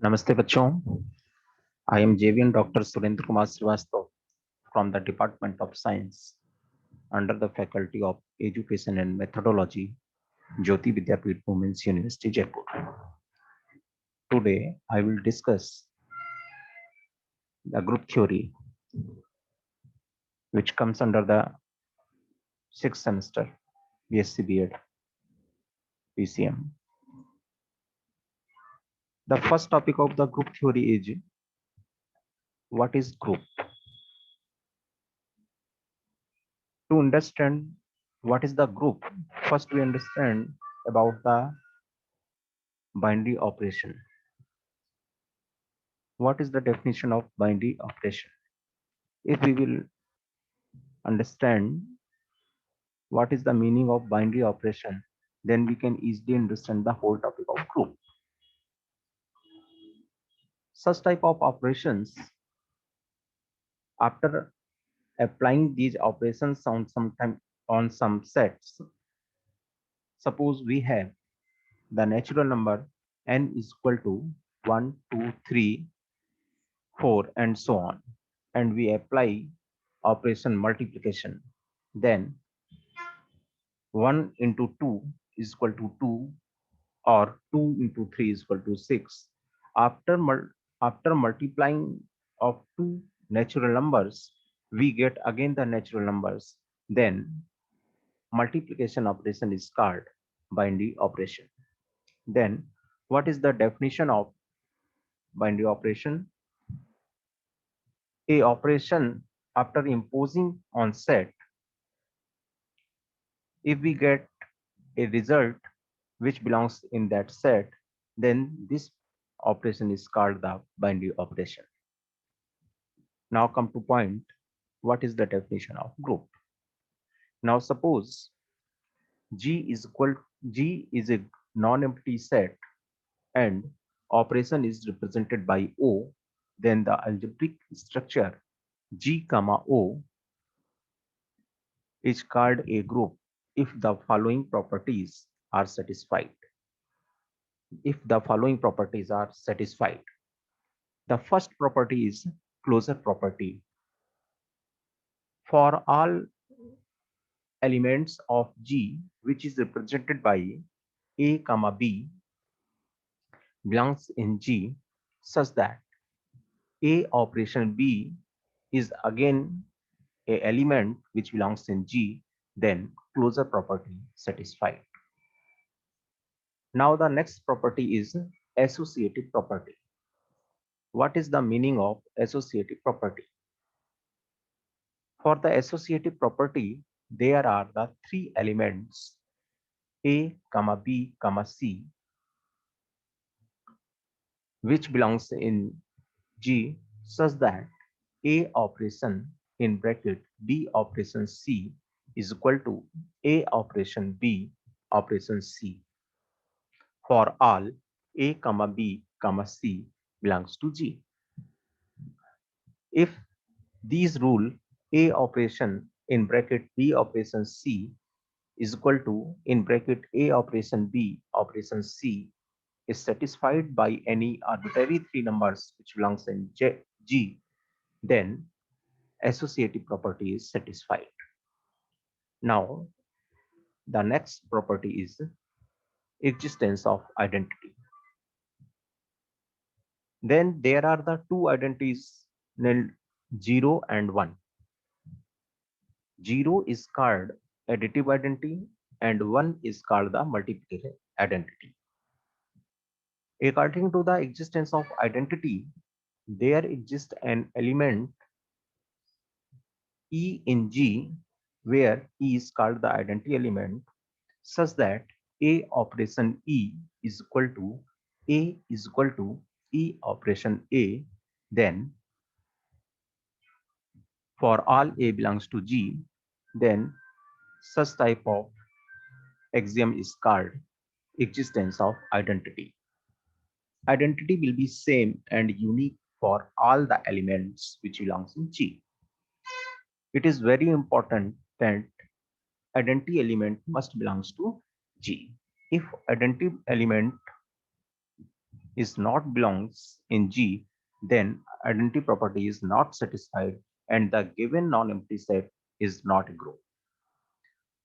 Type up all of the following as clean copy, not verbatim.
नमस्ते बच्चों, I am JVN Dr. Surendra Kumar Srivastava from the Department of Science under the Faculty of Education and Methodology, Jyoti Vidyapeeth Women's University, Jaipur. Today, I will discuss the group theory, which comes under the sixth semester BSc B.Ed PCM. The first topic of the group theory is what is group? To understand what is the group, first we understand about the binary operation. What is the definition of binary operation? If we will understand what is the meaning of binary operation, then we can easily understand the whole topic of group. Such type of operations, after applying these operations on some sets, suppose we have the natural number n is equal to 1, 2, 3, 4 and so on, and we apply operation multiplication, then 1 into 2 is equal to 2 or 2 into 3 is equal to 6. After multiplying of two natural numbers, we get again the natural numbers. Then multiplication operation is called binary operation. Then what is the definition of binary operation? A operation after imposing on set, if we get a result which belongs in that set, then this operation is called the binary operation. Now come to point, what is the definition of group? Now suppose G is a non-empty set and operation is represented by O, then the algebraic structure G comma O is called a group if the following properties are satisfied. If the following properties are satisfied. The first property is closure property. For all elements of G which is represented by A comma B belongs in G such that A operation B is again a element which belongs in G, then closure property satisfied. Now the next property is associative property. What is the meaning of associative property? For the associative property, there are the three elements A, comma B, comma C, which belongs in G such that A operation in bracket B operation C is equal to A operation B operation C for all A comma B comma C belongs to G. If these rule A operation in bracket B operation C is equal to in bracket A operation B operation C is satisfied by any arbitrary three numbers which belongs in G, then associative property is satisfied. Now, the next property is existence of identity. Then there are the two identities named 0 and 1. 0 is called additive identity and 1 is called the multiplicative identity. According to the existence of identity, there exists an element E in G where E is called the identity element such that A operation E is equal to E operation A, then for all A belongs to G, then such type of axiom is called existence of identity. Identity will be same and unique for all the elements which belongs in G. It is very important that identity element must belongs to G. If identity element is not belongs in G, then identity property is not satisfied and the given non-empty set is not a group.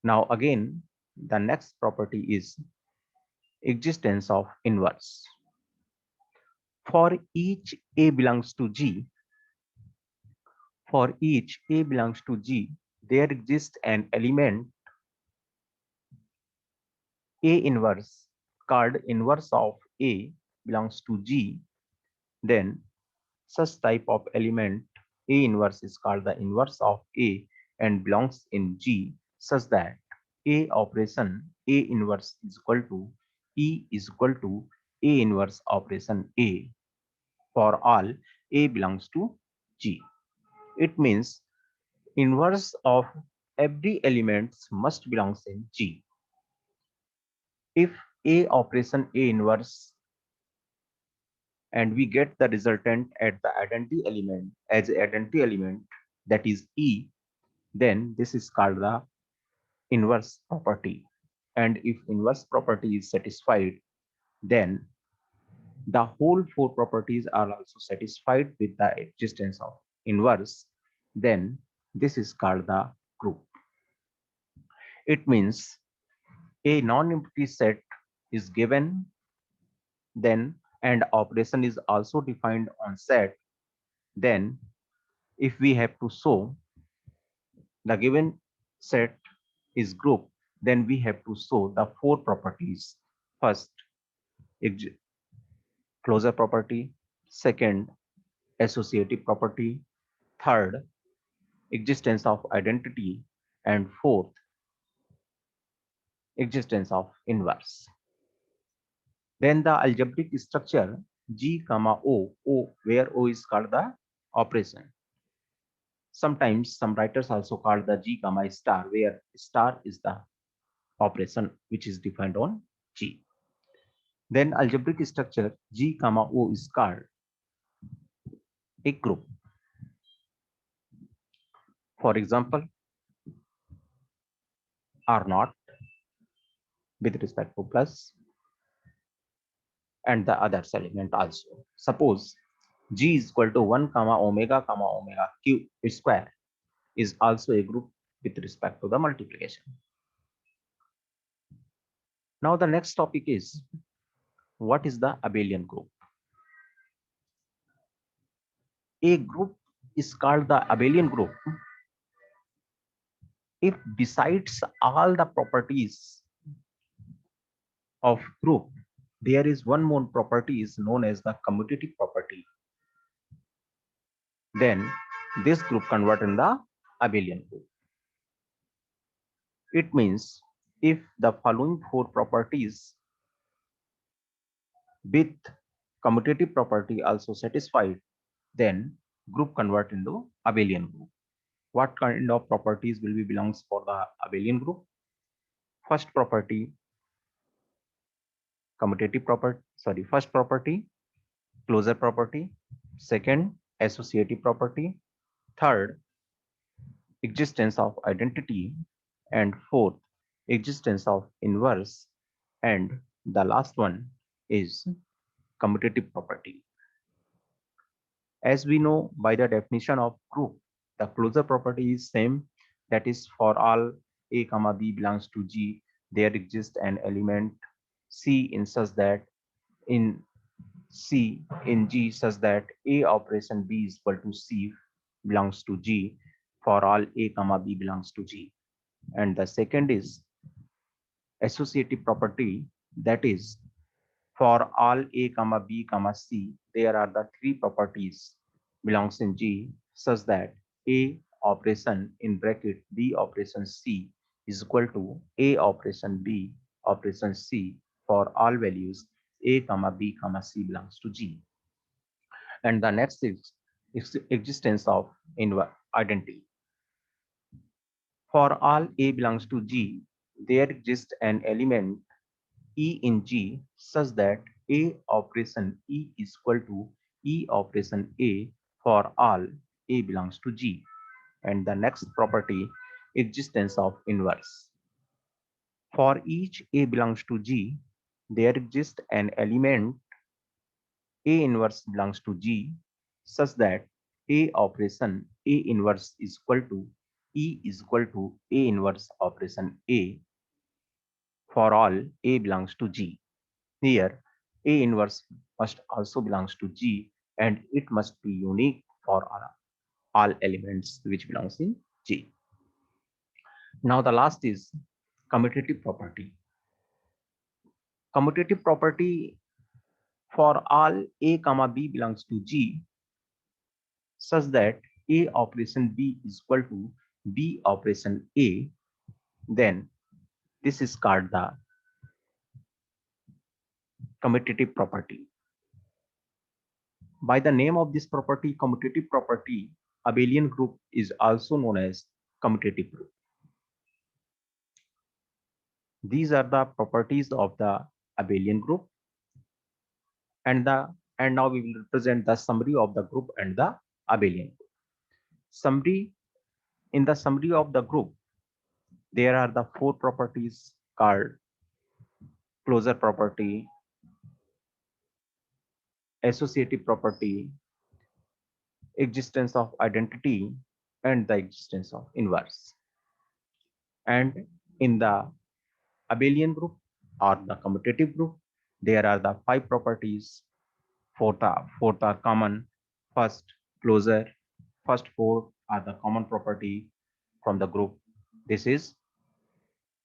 Now again, the next property is existence of inverse. For each A belongs to G, for each A belongs to G, there exists an element A inverse called inverse of A belongs to G, then such type of element A inverse is called the inverse of A and belongs in G such that A operation A inverse is equal to E is equal to A inverse operation A for all A belongs to G. It means inverse of every element must belongs in G. If A operation A inverse and we get the resultant at the identity element as identity element, that is E, then this is called the inverse property. And if inverse property is satisfied, then the whole four properties are also satisfied with the existence of inverse, then this is called the group. It means a non-empty set is given, then and operation is also defined on set, then if we have to show the given set is group, then we have to show the four properties. First, closure property. Second, associative property. Third, existence of identity. And fourth, existence of inverse. Then the algebraic structure G comma O, where O is called the operation. Sometimes some writers also call the G comma star, where star is the operation which is defined on G. Then algebraic structure G comma O is called a group. For example, R naught with respect to plus and the others element also. Suppose G is equal to 1 comma omega q square is also a group with respect to the multiplication. Now the next topic is what is the abelian group? A group is called the abelian group if besides all the properties of group, there is one more property is known as the commutative property. Then this group convert in the abelian group. It means if the following four properties with commutative property also satisfied, then group convert into abelian group. What kind of properties will be belongs for the abelian group? First property, first property, closure property. Second, associative property. Third, existence of identity. And fourth, existence of inverse. And the last one is commutative property. As we know by the definition of group, the closure property is same, that is for all A comma B belongs to G, there exists an element C in such that in C in G such that A operation B is equal to C belongs to G for all A comma B belongs to G. And the second is associative property, that is for all A comma B comma C, there are the three properties belongs in G such that A operation in bracket B operation C is equal to A operation B operation C for all values A comma B comma C belongs to G. And the next is existence of identity. For all A belongs to G, there exists an element E in G such that A operation E is equal to E operation A for all A belongs to G. And the next property, existence of inverse. For each A belongs to G, there exists an element A inverse belongs to G such that A operation A inverse is equal to E is equal to A inverse operation A for all A belongs to G. Here, A inverse must also belongs to G and it must be unique for all elements which belongs in G. Now the last is commutative property. Commutative property for all A comma B belongs to G such that A operation B is equal to B operation A, then this is called the commutative property. By the name of this property, commutative property, abelian group is also known as commutative group. These are the properties of the abelian group, and now we will represent the summary of the group and the abelian group. Summary. In the summary of the group, there are the four properties called closure property, associative property, existence of identity, and the existence of inverse. And in the abelian group or the commutative group, there are the five properties. Fourth are common. First, closure. First four are the common property from the group. This is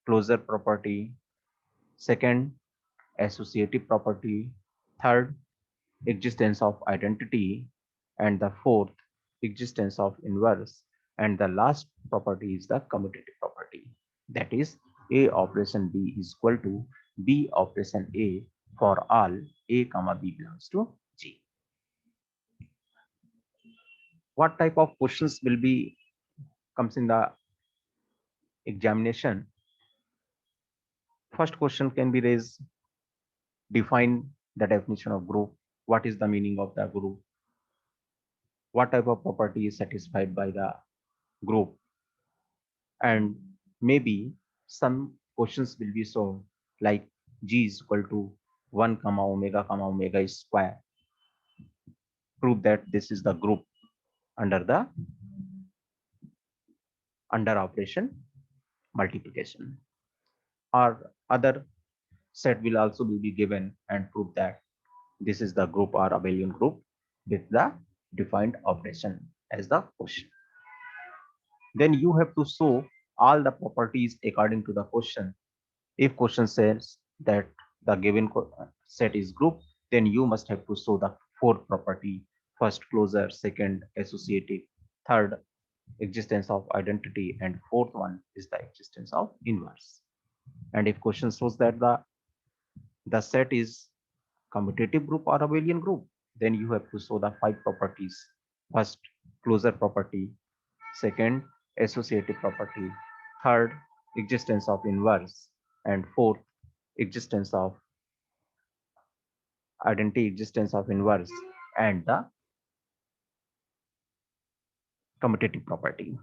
closure property. Second, associative property. Third, existence of identity. And the fourth, existence of inverse. And the last property is the commutative property. That is, A operation B is equal to B operation A for all A comma B belongs to G. What type of questions will be comes in the examination? First question can be raised: define the definition of group. What is the meaning of the group? What type of property is satisfied by the group? And maybe some questions will be solved like G is equal to 1 comma omega is square. Prove that this is the group under the operation multiplication. Or other set will also be given and prove that this is the group or abelian group with the defined operation as the question. Then you have to show all the properties according to the question. If question says that the given set is group, then you must have to show the fourth property: first, closure; second, associative; third, existence of identity; and fourth one is the existence of inverse. And if question shows that the set is commutative group or abelian group, then you have to show the five properties: first, closure property; second, associative property; third, existence of inverse; and fourth, existence of identity, existence of inverse, and the commutative property.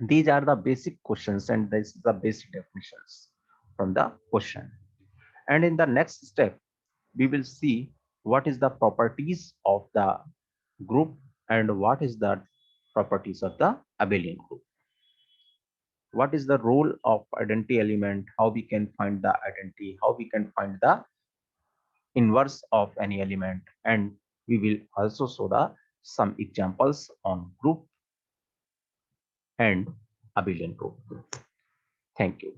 These are the basic questions and this is the basic definitions from the question. And in the next step, we will see what is the properties of the group and what is the properties of the abelian group. What is the role of identity element, how we can find the identity, how we can find the inverse of any element, and we will also show the some examples on group and abelian group. Thank you.